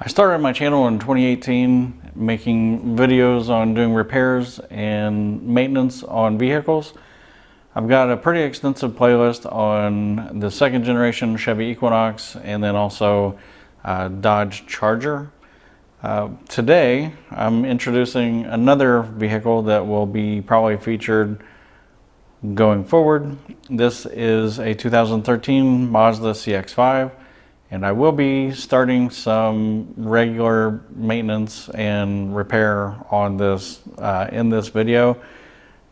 started my channel in 2018 making videos on doing repairs and maintenance on vehicles. I've got a pretty extensive playlist on the second generation Chevy Equinox and then also Dodge Charger. Today I'm introducing another vehicle that will be probably featured going forward. This is a 2013 Mazda CX-5. And I will be starting some regular maintenance and repair on this in this video.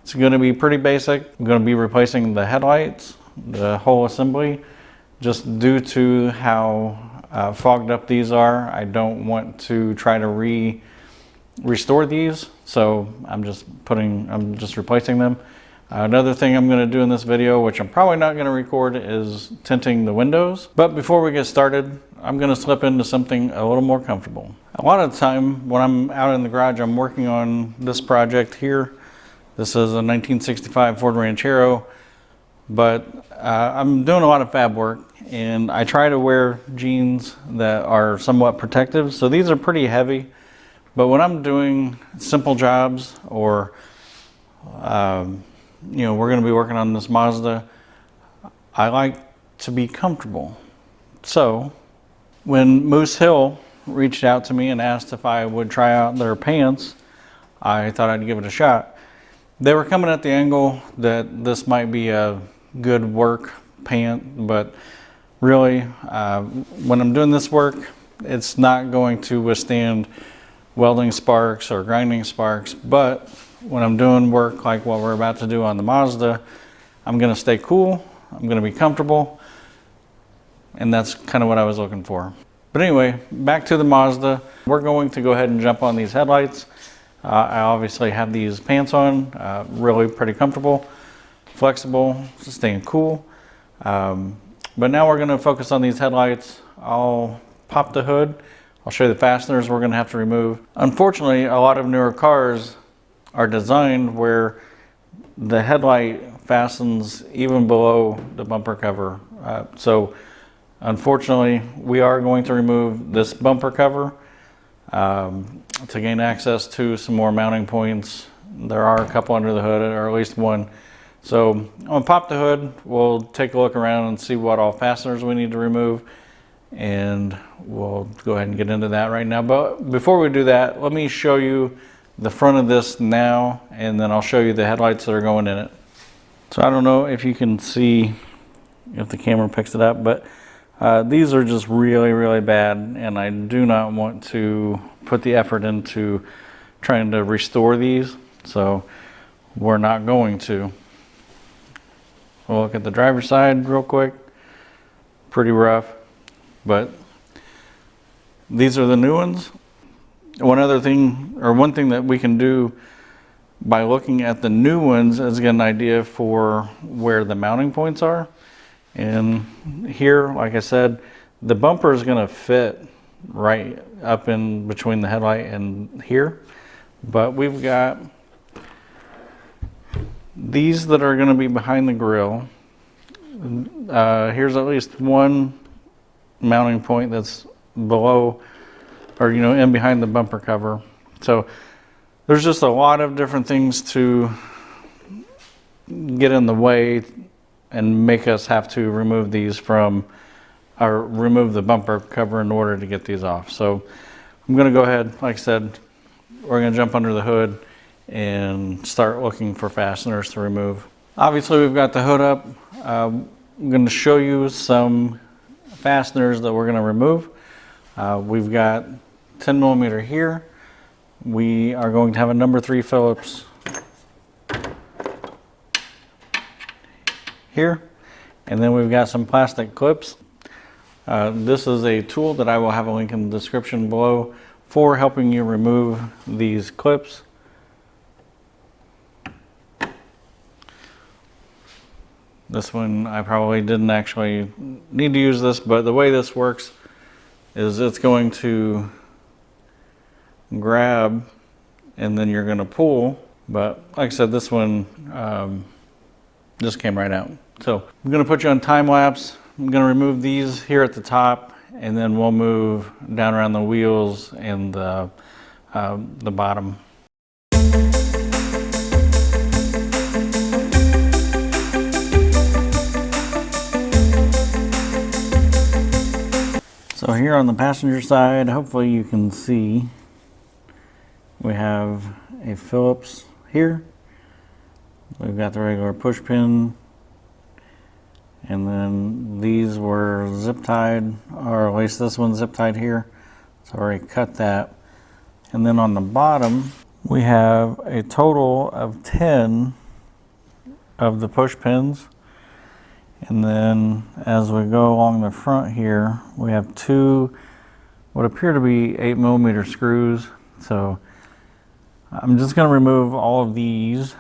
It's going to be pretty basic. I'm going to be replacing the headlights, the whole assembly, just due to how fogged up these are. I don't want to try to restore these, so I'm just replacing them. Another thing I'm going to do in this video, which I'm probably not going to record, is tinting the windows. But before we get started, I'm going to slip into something a little more comfortable. A lot of the time when I'm out in the garage, I'm working on this project here. This is a 1965 Ford Ranchero, but I'm doing a lot of fab work and I try to wear jeans that are somewhat protective. So these are pretty heavy, but when I'm doing simple jobs or we're going to be working on this Mazda, I like to be comfortable. So when Moosehill reached out to me and asked if I would try out their pants, I thought I'd give it a shot. They were coming at the angle that this might be a good work pant, but really when I'm doing this work, it's not going to withstand welding sparks or grinding sparks. But when I'm doing work like what we're about to do on the Mazda, I'm going to stay cool, I'm going to be comfortable, and that's kind of what I was looking for. But anyway, back to the Mazda. We're going to go ahead and jump on these headlights. I obviously have these pants on, really pretty comfortable, flexible, staying cool. But now we're going to focus on these headlights. I'll pop the hood. I'll show you the fasteners we're going to have to remove. Unfortunately, a lot of newer cars are designed where the headlight fastens even below the bumper cover. So unfortunately, we are going to remove this bumper cover to gain access to some more mounting points. There are a couple under the hood, or at least one. So I'm gonna pop the hood. We'll take a look around and see what all fasteners we need to remove. And we'll go ahead and get into that right now. But before we do that, let me show you the front of this now, and then I'll show you the headlights that are going in it. So I don't know if you can see, if the camera picks it up, but these are just really, really bad, and I do not want to put the effort into trying to restore these, so we're not going to. We'll look at the driver's side real quick. Pretty rough, but these are the new ones. One thing that we can do by looking at the new ones is get an idea for where the mounting points are. And here, like I said, the bumper is going to fit right up in between the headlight and here. But we've got these that are going to be behind the grill. Here's at least one mounting point that's below, or in behind the bumper cover. So there's just a lot of different things to get in the way and make us have to remove these remove the bumper cover in order to get these off. So I'm going to go ahead, like I said, we're going to jump under the hood and start looking for fasteners to remove. Obviously we've got the hood up. I'm going to show you some fasteners that we're going to remove. We've got 10 millimeter here. We are going to have a number 3 Phillips here, and then we've got some plastic clips. This is a tool that I will have a link in the description below for helping you remove these clips. This one I probably didn't actually need to use this, but the way this works is it's going to grab and then you're going to pull. But like I said, this one just came right out. So I'm going to put you on time lapse. I'm going to remove these here at the top and then we'll move down around the wheels and the bottom. So here on the passenger side, hopefully you can see we have a Phillips here. We've got the regular push pin, and then these were zip tied, or at least this one's zip tied here. So I already cut that. And then on the bottom, we have a total of 10 of the push pins. And then as we go along the front here, we have two what appear to be 8mm screws. So I'm just going to remove all of these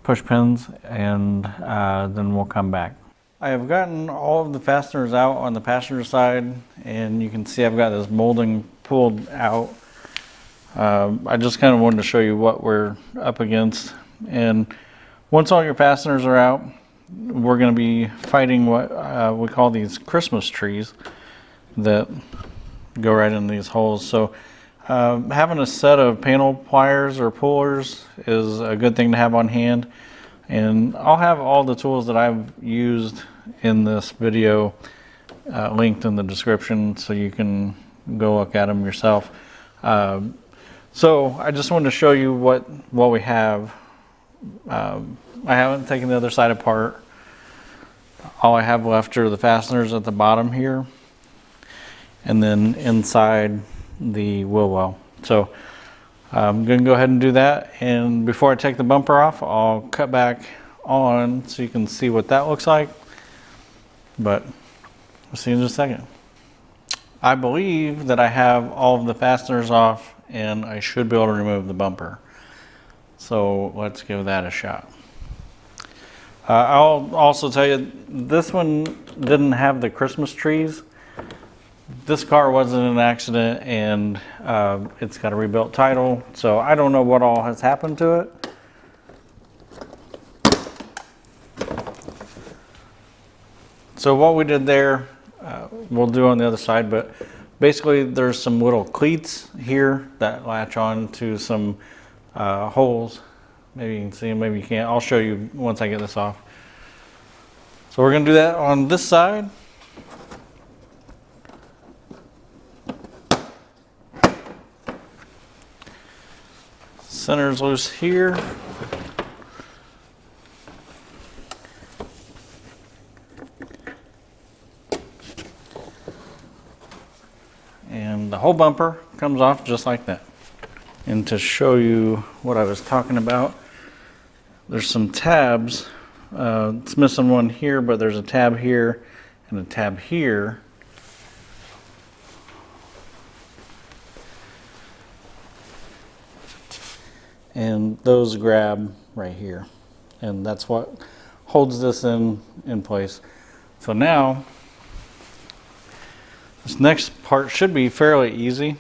push pins, and then we'll come back. I have gotten all of the fasteners out on the passenger side, and you can see I've got this molding pulled out. I just kind of wanted to show you what we're up against. And once all your fasteners are out, we're going to be fighting what we call these Christmas trees that go right in these holes. So having a set of panel pliers or pullers is a good thing to have on hand. And I'll have all the tools that I've used in this video linked in the description, so you can go look at them yourself. So I just wanted to show you what we have. I haven't taken the other side apart. All I have left are the fasteners at the bottom here, and then inside the wheel well. So I'm going to go ahead and do that, and before I take the bumper off, I'll cut back on so you can see what that looks like. But we'll see in just a second. I believe that I have all of the fasteners off, and I should be able to remove the bumper. So let's give that a shot. I'll also tell you, this one didn't have the Christmas trees. This car wasn't an accident, and it's got a rebuilt title, so I don't know what all has happened to it. So what we did there, we'll do on the other side, but basically there's some little cleats here that latch on to some holes. Maybe you can see them, maybe you can't. I'll show you once I get this off. So we're going to do that on this side. Center's loose here. And the whole bumper comes off just like that. And to show you what I was talking about, there's some tabs. It's missing one here, but there's a tab here and a tab here. And those grab right here, and that's what holds this in place. So now this next part should be fairly easy.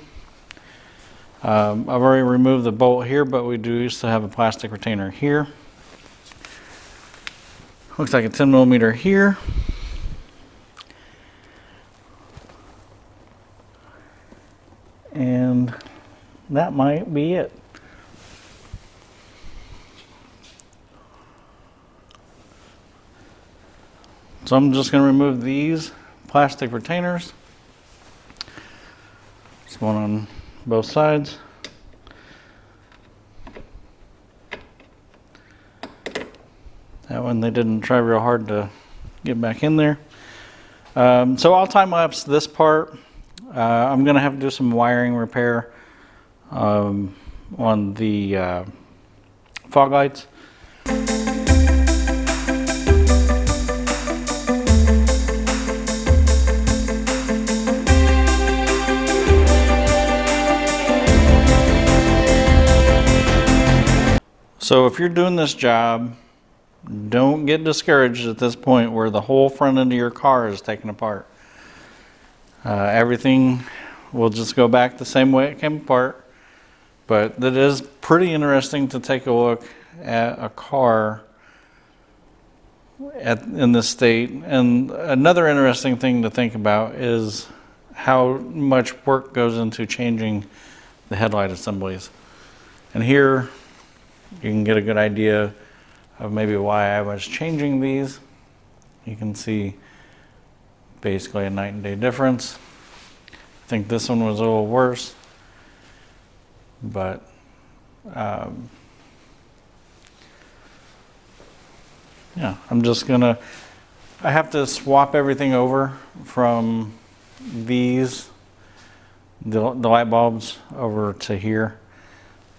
I've already removed the bolt here, but we do used to have a plastic retainer here. Looks like a 10mm here. And that might be it. So I'm just going to remove these plastic retainers. There's one on both sides. That one they didn't try real hard to get back in there. So I'll time lapse this part. I'm going to have to do some wiring repair on the fog lights. So if you're doing this job, don't get discouraged at this point where the whole front end of your car is taken apart. Everything will just go back the same way it came apart, but it is pretty interesting to take a look at a car in this state. And another interesting thing to think about is how much work goes into changing the headlight assemblies. And here you can get a good idea of maybe why I was changing these. You can see basically a night and day difference. I think this one was a little worse, but yeah, I have to swap everything over from the light bulbs over to here.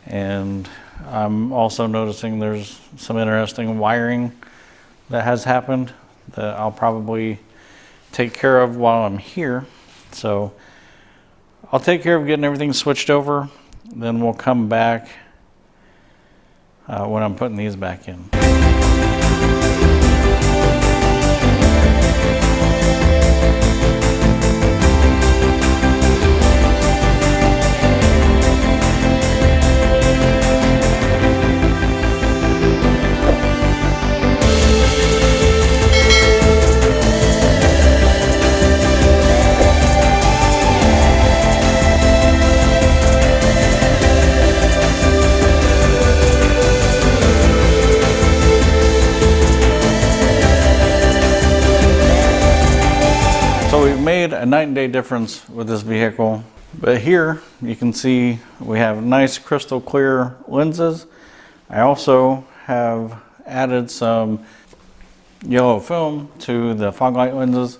And I'm also noticing there's some interesting wiring that has happened that I'll probably take care of while I'm here. So I'll take care of getting everything switched over, then we'll come back when I'm putting these back in. So we've made a night and day difference with this vehicle, but here you can see we have nice crystal clear lenses. I also have added some yellow film to the fog light lenses.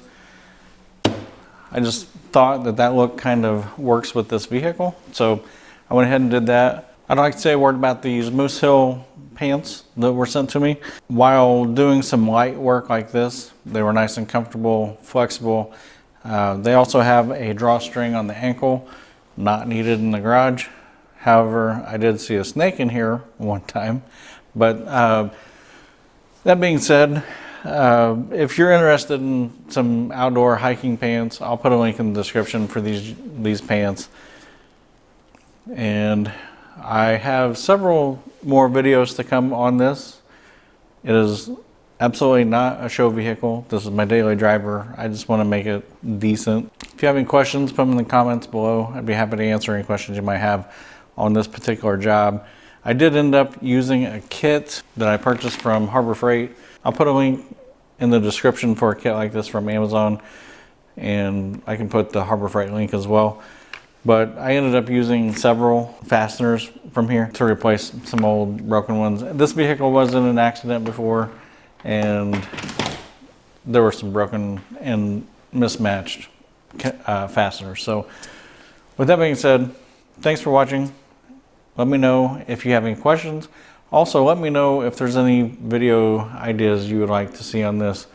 I just thought that look kind of works with this vehicle, so I went ahead and did that. I'd like to say a word about these Moosehill pants that were sent to me. While doing some light work like this, they were nice and comfortable, flexible. They also have a drawstring on the ankle, not needed in the garage. However, I did see a snake in here one time. But that being said, if you're interested in some outdoor hiking pants, I'll put a link in the description for these pants. And I have several more videos to come on this. It is absolutely not a show vehicle. This is my daily driver. I just want to make it decent. If you have any questions, put them in the comments below. I'd be happy to answer any questions you might have on this particular job. I did end up using a kit that I purchased from Harbor Freight. I'll put a link in the description for a kit like this from Amazon, and I can put the Harbor Freight link as well. But I ended up using several fasteners from here to replace some old broken ones. This vehicle was in an accident before, and there were some broken and mismatched fasteners. So with that being said, thanks for watching. Let me know if you have any questions. Also, let me know if there's any video ideas you would like to see on this.